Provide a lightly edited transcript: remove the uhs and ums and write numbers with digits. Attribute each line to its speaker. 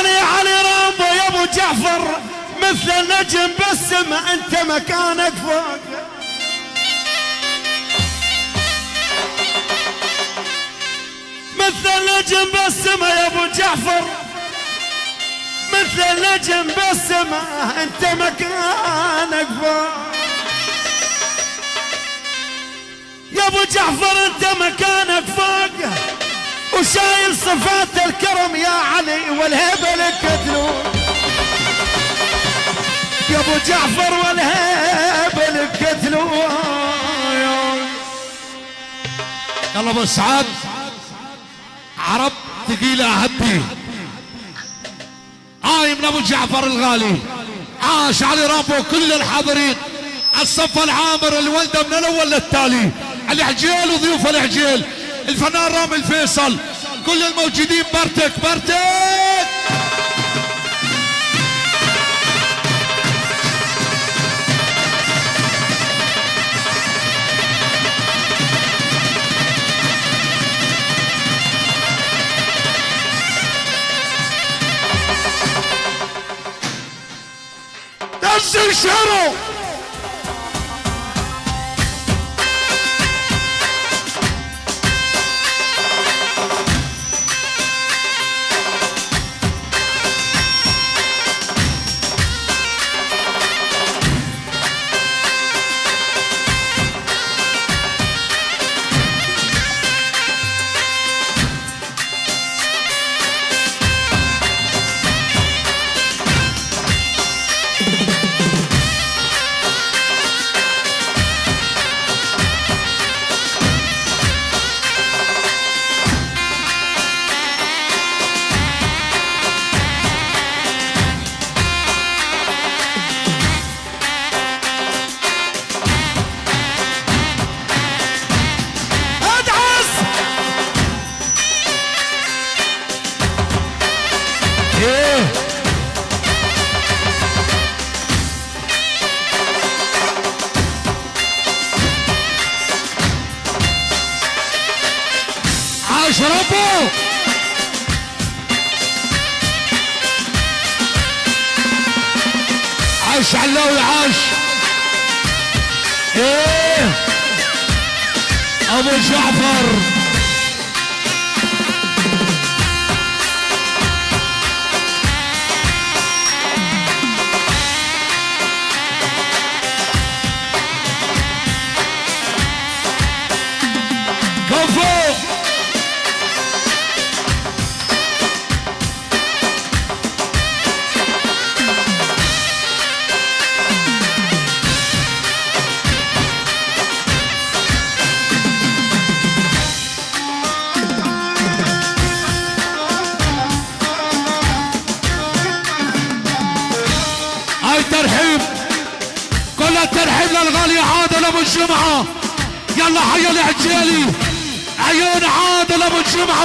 Speaker 1: انا علي رامبو يا ابو جعفر مثل النجم بالسما انت مكانك فوق. مثل النجم بالسما يا ابو جعفر مثل النجم بالسما انت مكانك فوق. يا ابو جعفر انت مكانك فوق وشايل صفات الكرم يا علي والهيبه لك تلوق. يا ابو جعفر والهيبه لك تلوق.
Speaker 2: يلا ابو سعد عرب ثقيله هبي من ابو جعفر الغالي. عاش علي رامبو كل الحاضرين الصف العامر الولده من الاول للتالي العجيل وضيوف العجيل الفنان رامي الفيصل كل الموجودين برتك
Speaker 1: نزل شعره.
Speaker 2: عاش ربو عاش علاوي عاش ابو جعفر كفو. ترحيب كل الترحيب للغالي عادل ابو الجمعه. يلا حي العجيلي عيون عادل ابو الجمعه.